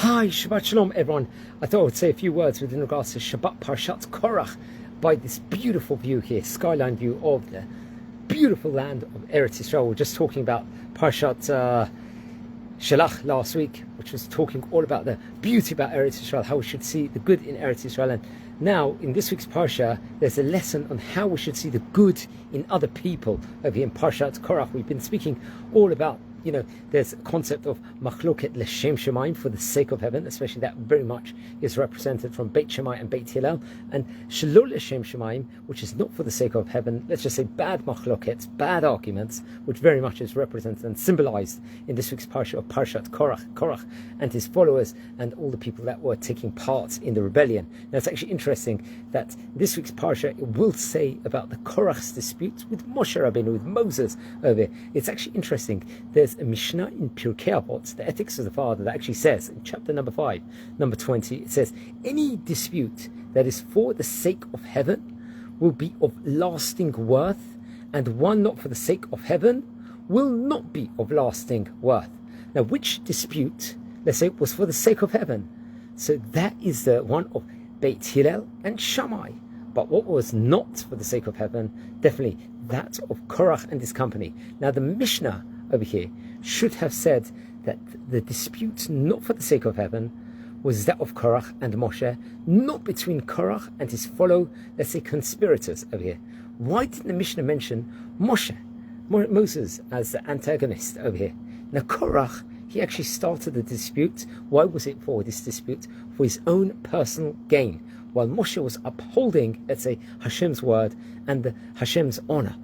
Hi, Shabbat Shalom, everyone. I thought I would say a few words within regards to Shabbat Parshat Korach by this beautiful view here, skyline view of the beautiful land of Eretz Yisrael. We're just talking about Parshat Shalach last week, which was talking all about the beauty about Eretz Yisrael, how we should see the good in Eretz Yisrael. And now, in this week's Parsha, there's a lesson on how we should see the good in other people. Over here in Parshat Korach, we've been speaking all about, there's a concept of Machloket L'Shem Shemaim, for the sake of heaven, especially that very much is represented from Beit Shammai and Beit Hillel, and Shalol L'Shem Shemaim, which is not for the sake of heaven, let's just say bad Machlokets, bad arguments, which very much is represented and symbolized in this week's Parsha of Parshat Korach and his followers and all the people that were taking part in the rebellion. Now it's actually interesting that this week's Parsha will say about the Korach's dispute with Moshe Rabbeinu, with Moses over here. It's actually interesting. There's a Mishnah in Pirkei Avot, the Ethics of the Father, that actually says in chapter number 5, number 20, it says, any dispute that is for the sake of heaven will be of lasting worth, and one not for the sake of heaven will not be of lasting worth. Now, which dispute, let's say, was for the sake of heaven? So that is the one of Beit Hillel and Shammai. But what was not for the sake of heaven, definitely that of Korach and his company. Now, the Mishnah over here should have said that the dispute not for the sake of heaven was that of Korach and Moshe, not between Korach and his fellow, let's say, conspirators over here. Why didn't the Mishnah mention Moses as the antagonist over here? Now Korach, he actually started the dispute. Why was it for this dispute? For his own personal gain, while Moshe was upholding, let's say, Hashem's word and Hashem's honor.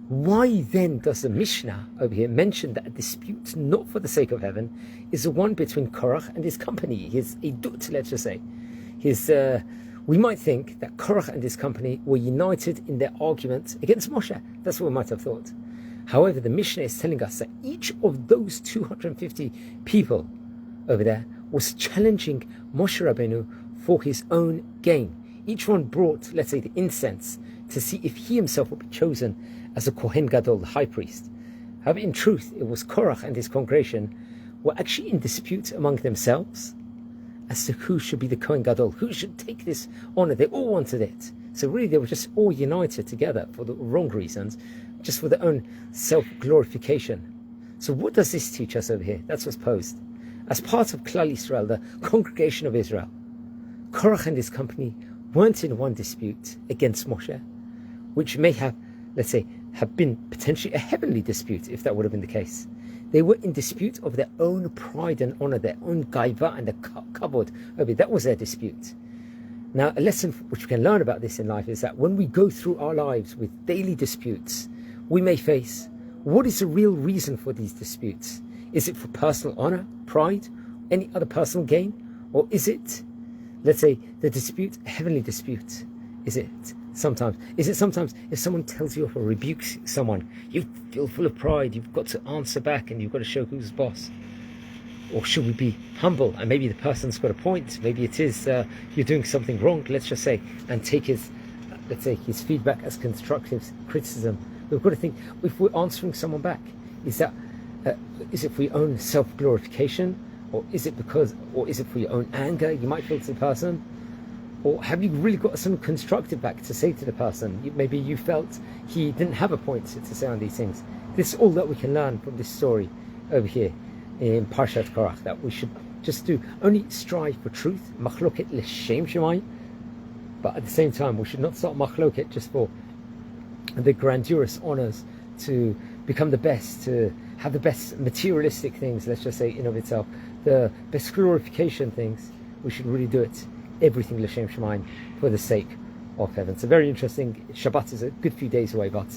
Why then does the Mishnah over here mention that a dispute not for the sake of heaven is the one between Korach and his company, his idut, let's just say. We might think that Korach and his company were united in their argument against Moshe. That's what we might have thought. However, the Mishnah is telling us that each of those 250 people over there was challenging Moshe Rabbeinu for his own gain. Each one brought, let's say, the incense to see if he himself would be chosen as a Kohen Gadol, the high priest. However, in truth, it was Korach and his congregation were actually in dispute among themselves as to who should be the Kohen Gadol, who should take this honor. They all wanted it. So really, they were just all united together for the wrong reasons, just for their own self-glorification. So what does this teach us over here? That's what's posed. As part of Klal Yisrael, the congregation of Israel, Korach and his company weren't in one dispute against Moshe, which may have, let's say, have been potentially a heavenly dispute, if that would have been the case. They were in dispute of their own pride and honor, their own gaiva and the kavod. That was their dispute. Now, a lesson which we can learn about this in life is that when we go through our lives with daily disputes, we may face, what is the real reason for these disputes? Is it for personal honor, pride, any other personal gain? Or is it, let's say, the dispute, a heavenly dispute? Is it sometimes if someone tells you off or rebukes someone, you feel full of pride, you've got to answer back and you've got to show who's boss? Or should we be humble and maybe the person's got a point, maybe it is you're doing something wrong, let's just say, and take his feedback as constructive criticism. We've got to think, if we're answering someone back, is it for your own self-glorification, or is it for your own anger you might feel to the person? Or have you really got some constructive back to say to the person? Maybe you felt he didn't have a point to say on these things. This is all that we can learn from this story over here in Parshat Korach, that we should just only strive for truth, Machloket L'Shem Shemaim, but at the same time we should not start Machloket just for the grandiose honors, to become the best, to have the best materialistic things, let's just say, in of itself, the best glorification things. We should really do it, everything L'Shem Shemaim, for the sake of heaven. So very interesting. Shabbat is a good few days away, but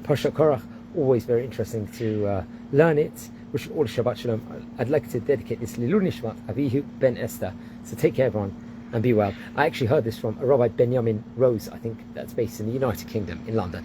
Parshat Korach, always very interesting to learn it. Wish you all a Shabbat Shalom. I'd like to dedicate this Lilul Nishmat Avihu Ben Esther. So take care, everyone, and be well. I actually heard this from a Rabbi Benjamin Rose, I think that's based in the United Kingdom, in London.